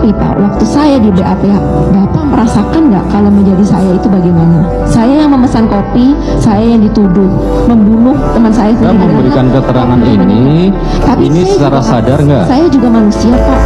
Tapi Pak, waktu saya di BAP, Bapak merasakan nggak kalau menjadi saya itu bagaimana? Saya yang memesan kopi, saya yang dituduh membunuh teman saya Saya sendiri. memberikan keterangan ini secara sadar nggak? Saya juga manusia Pak.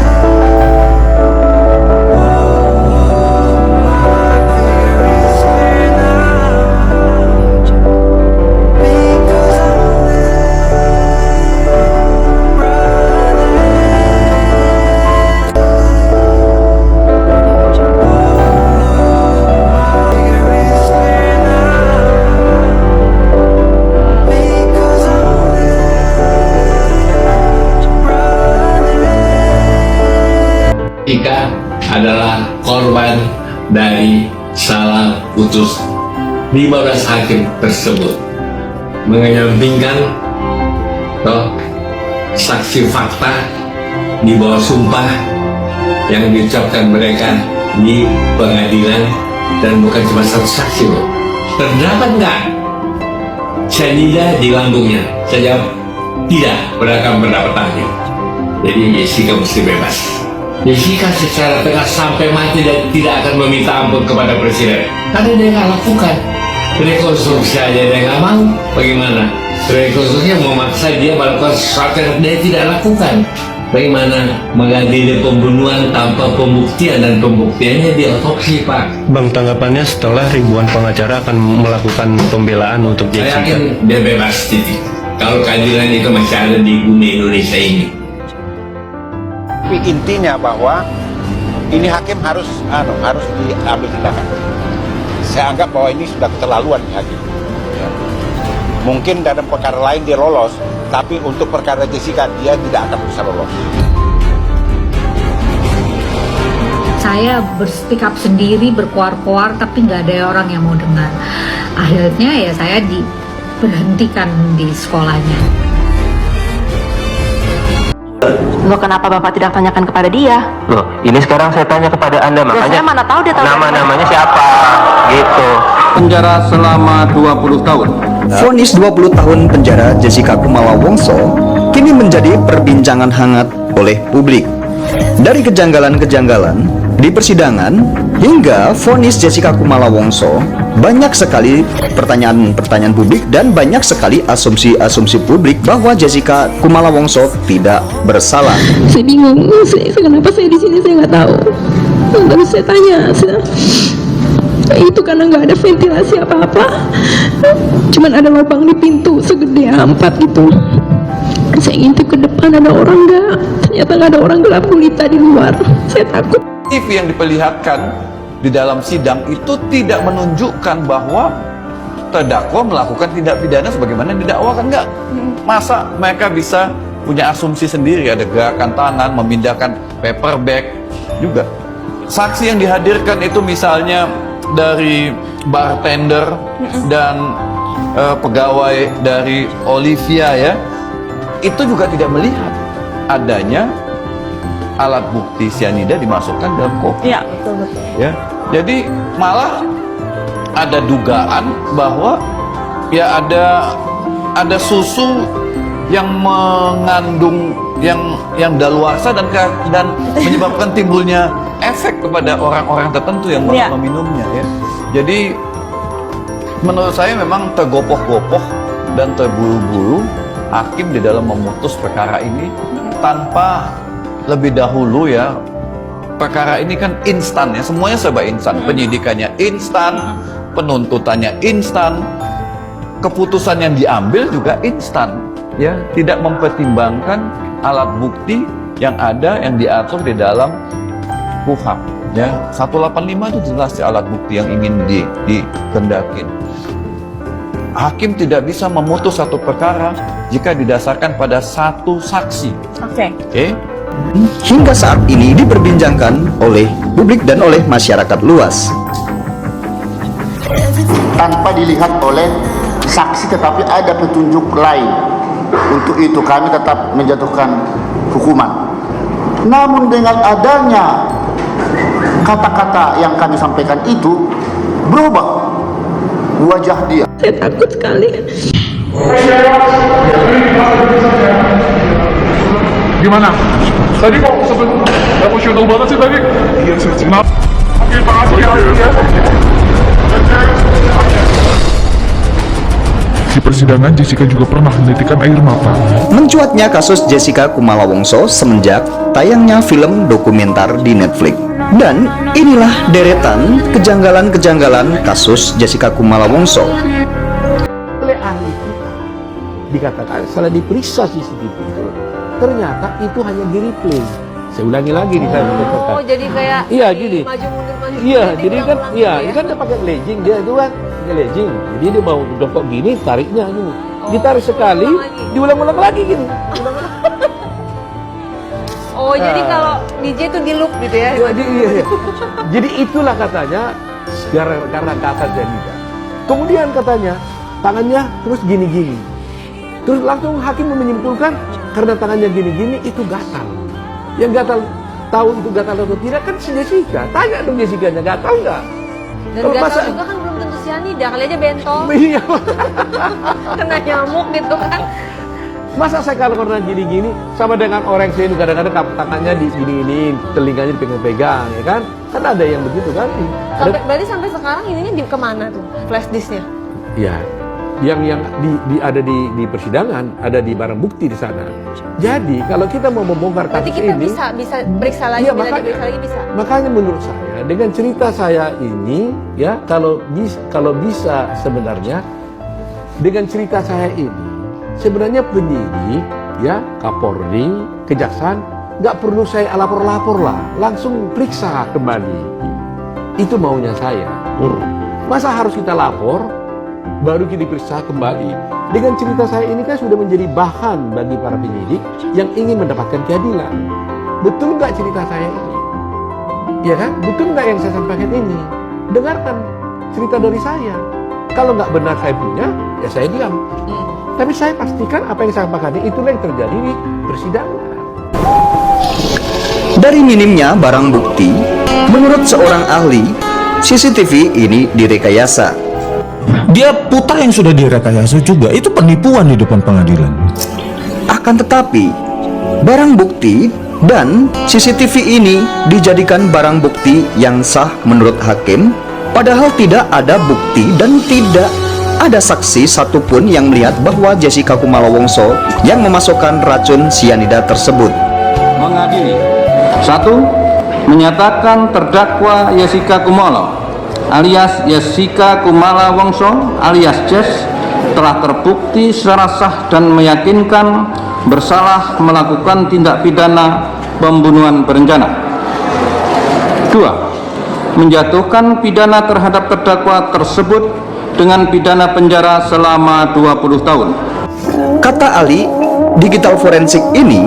Ika adalah korban dari salah putus 15 hakim tersebut, menyampingkan saksi fakta di bawah sumpah yang diucapkan mereka di pengadilan, dan bukan cuma satu saksi loh. Terdapat nggak cyanida di lambungnya? Saya jawab tidak berdasarkan pendapat ahli. Jadi Jessica mesti bebas. Jessica secara tegas sampai mati dan tidak akan meminta ampun kepada presiden karena dia nggak lakukan. Rekonstruksi aja dia nggak mau, bagaimana? Rekonstruksi memaksa dia melakukan sesuatu yang dia tidak lakukan. Bagaimana mengadili pembunuhan tanpa pembuktian, dan pembuktiannya di otopsi, Pak. Bang, tanggapannya setelah ribuan pengacara akan melakukan pembelaan untuk Saya Jessica? yakin dia bebas, titik. Kalau keadilan itu masih ada di bumi Indonesia ini. Tapi intinya bahwa ini hakim harus diambil tindakan. Saya anggap bahwa ini sudah keterlaluan hakim. Ya. Mungkin dalam perkara lain dia lolos, tapi untuk perkara Jessica dia tidak akan bisa lolos. Saya berspeak up sendiri, berkoar-koar, tapi nggak ada orang yang mau dengar. Akhirnya ya saya diberhentikan di sekolahnya. Loh, kenapa Bapak tidak tanyakan kepada dia? Loh, ini sekarang saya tanya kepada Anda, Loh, makanya saya mana tahu dia tahu nama-namanya siapa, gitu. Penjara selama 20 tahun. Vonis 20 tahun penjara Jessica Kumala Wongso kini menjadi perbincangan hangat oleh publik. Dari kejanggalan-kejanggalan di persidangan hingga vonis Jessica Kumala Wongso, banyak sekali pertanyaan-pertanyaan publik dan banyak sekali asumsi-asumsi publik bahwa Jessica Kumala Wongso tidak bersalah. Saya bingung, kenapa saya di sini, saya nggak tahu. Terus saya tanya, itu karena nggak ada ventilasi apa-apa, cuman ada lubang di pintu segede A4 gitu. Saya ngintip ke depan ada orang nggak, ternyata nggak ada orang, gelap gulita di luar. Saya takut. TV yang diperlihatkan di dalam sidang itu tidak menunjukkan bahwa terdakwa melakukan tindak pidana sebagaimana yang didakwakan. Enggak. Masa mereka bisa punya asumsi sendiri, ada gerakan tangan, memindahkan paper bag juga. Saksi yang dihadirkan itu misalnya dari bartender dan pegawai dari Olivia ya, itu juga tidak melihat adanya alat bukti cyanida dimasukkan dalam kopi. Iya, betul. Ya, jadi malah ada dugaan bahwa ya ada susu yang mengandung yang daluarsa dan menyebabkan timbulnya efek kepada orang-orang tertentu yang meminumnya ya. Jadi menurut saya memang tergopoh-gopoh dan terburu-buru hakim di dalam memutus perkara ini tanpa lebih dahulu ya. Perkara ini kan instan ya, semuanya serba instan. Penyidikannya instan, penuntutannya instan, keputusan yang diambil juga instan ya, tidak mempertimbangkan alat bukti yang ada yang diatur di dalam KUHP ya. 185 itu jelas ya, alat bukti yang ingin dikendakin. Hakim tidak bisa memutus satu perkara jika didasarkan pada satu saksi. Oke. Hingga saat ini diperbincangkan oleh publik dan oleh masyarakat luas. Tanpa dilihat oleh saksi, tetapi ada petunjuk lain. Untuk itu kami tetap menjatuhkan hukuman. Namun dengan adanya kata-kata yang kami sampaikan itu berubah wajah dia. Saya takut sekali. Gimana? Tadi kok sebelum Emosional banget sih tadi. Iya sih. Oke, makasih ya. Di persidangan, Jessica juga pernah menitikan air mata. Mencuatnya kasus Jessica Kumala Wongso semenjak tayangnya film dokumenter di Netflix. Dan inilah deretan kejanggalan-kejanggalan kasus Jessica Kumala Wongso. Oleh ahli kita dikatakan setelah diperiksa CCTV itu, ternyata itu hanya di replay. Saya ulangi lagi di sana. Oh, jadi kayak iya gini. Maju mundur maju. Iya, jadi kan iya, ini kan dia pakai legging dia itu kan, pakai legging. Jadi dia mau jongkok gini, tariknya ini. Ditarik sekali, diulang-ulang lagi gini. Oh, jadi kalau DJ itu di loop gitu ya? Iya. Jadi itulah katanya karena kata cyanida. Kemudian katanya tangannya terus gini-gini. Terus langsung hakim menyimpulkan karena tangannya gini-gini itu gatal. Yang gatal tahu itu gatal atau tidak kan si Jessica. Tanya dong Jessica-nya gatal nggak? Dan gatal juga kan belum tentu cyanida, kali aja bentol. Iya. Kena nyamuk gitu kan. Masa saya kalau karena gini-gini sama dengan orang sini kadang-kadang tangannya digini-giniin, telinganya dipegang-pegang, ya kan? Kan ada yang begitu kan? Berarti sampai sekarang ininya kemana tuh flash disknya? Ya, yang ada di persidangan, ada di barang bukti di sana. Jadi kalau kita mau membongkar kasus kita ini, bisa periksa lagi, iya, diperiksa lagi bisa. Makanya menurut saya dengan cerita saya ini, ya kalau bisa sebenarnya dengan cerita saya ini. Sebenarnya penyidik, ya Kapolri, kejaksaan, nggak perlu saya lapor-lapor lah, langsung periksa kembali. Itu maunya saya. Masa harus kita lapor, baru kita diperiksa kembali. Dengan cerita saya ini kan sudah menjadi bahan bagi para penyidik yang ingin mendapatkan keadilan. Betul nggak cerita saya ini? Ya kan? Betul nggak yang saya sampaikan ini? Dengarkan cerita dari saya. Kalau nggak benar saya punya, ya saya diam. Tapi saya pastikan apa yang saya sampaikan itulah yang terjadi di persidangan. Dari minimnya barang bukti, menurut seorang ahli, CCTV ini direkayasa. Dia putar yang sudah direkayasa juga, itu penipuan di depan pengadilan. Akan tetapi, barang bukti dan CCTV ini dijadikan barang bukti yang sah menurut hakim, padahal tidak ada bukti dan tidak ada saksi satupun yang melihat bahwa Jessica Kumala Wongso yang memasukkan racun cyanida tersebut. Mengadili 1. Menyatakan terdakwa Jessica Kumala alias Jessica Kumala Wongso alias Jess telah terbukti secara sah dan meyakinkan bersalah melakukan tindak pidana pembunuhan berencana. 2. Menjatuhkan pidana terhadap terdakwa tersebut dengan pidana penjara selama 20 tahun. Kata ahli digital forensik ini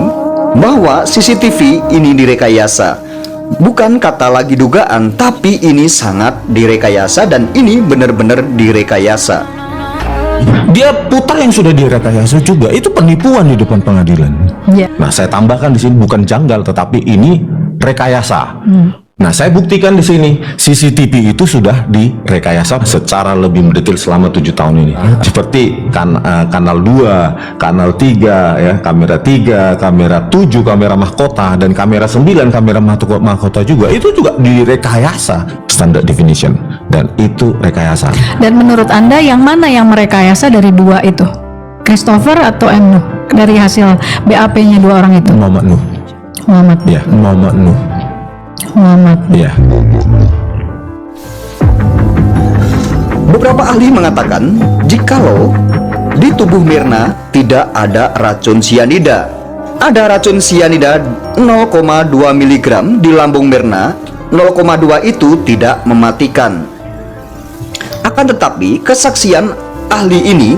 bahwa CCTV ini direkayasa. Bukan kata lagi dugaan, tapi ini sangat direkayasa dan ini benar-benar direkayasa. Dia putar yang sudah direkayasa juga, itu penipuan di depan pengadilan. Nah, saya tambahkan di sini bukan janggal, tetapi ini rekayasa. Nah, saya buktikan di sini CCTV itu sudah direkayasa secara lebih mendetail selama 7 tahun ini. Seperti kanal 2, kanal 3, ya, kamera 3, kamera 7, kamera mahkota, dan kamera 9, kamera mahkota juga. Itu juga direkayasa standard definition, dan itu rekayasa. Dan menurut Anda yang mana yang merekayasa dari dua itu? Christopher atau M. Nuh? Dari hasil BAP-nya dua orang itu? Muhammad Nuh. Muhammad. Ya, Muhammad Nuh. Muhammad. Ya. Beberapa ahli mengatakan jikalau di tubuh Mirna tidak ada racun cyanida, ada racun cyanida 0,2 mg di lambung Mirna, 0,2 itu tidak mematikan. Akan tetapi kesaksian ahli ini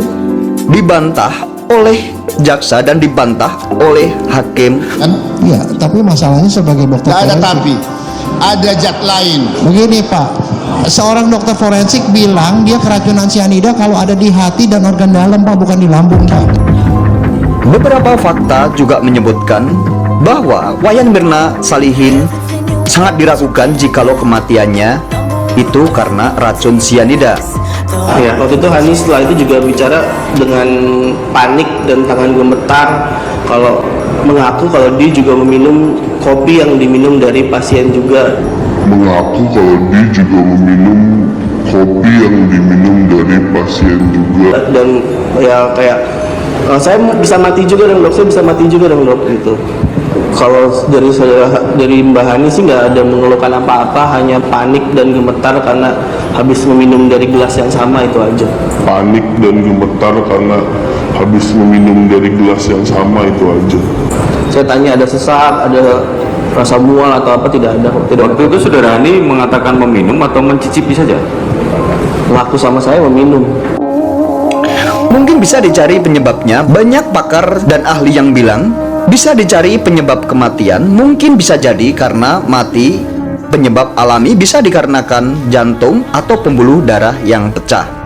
dibantah oleh jaksa dan dibantah oleh hakim. Iya, tapi masalahnya sebagai dokter Tidak ada forensik, tapi, ada zat lain. begini Pak, seorang dokter forensik bilang dia keracunan cyanida kalau ada di hati dan organ dalam Pak, bukan di lambung Pak. Beberapa fakta juga menyebutkan bahwa Wayan Mirna Salihin sangat diragukan jikalau kematiannya itu karena racun cyanida. Ya, waktu itu Hani setelah itu juga bicara dengan panik dan tangan gemetar kalau mengaku kalau dia juga meminum kopi yang diminum dari pasien juga. Mengaku kalau dia juga meminum kopi yang diminum dari pasien juga. Dan ya kayak saya bisa mati juga dong dok, saya bisa mati juga dong dok gitu. Kalau dari Mbak Hani sih nggak ada mengeluhkan apa-apa, hanya panik dan gemetar karena habis meminum dari gelas yang sama, itu aja. Panik dan gemetar karena habis meminum dari gelas yang sama, itu aja. Saya tanya ada sesak, ada rasa mual atau apa, tidak ada. Waktu itu saudara Hani mengatakan meminum atau mencicipi saja? Mengaku sama saya meminum. Mungkin bisa dicari penyebabnya. Banyak pakar dan ahli yang bilang bisa dicari penyebab kematian. Mungkin bisa jadi karena mati. Penyebab alami bisa dikarenakan jantung atau pembuluh darah yang pecah.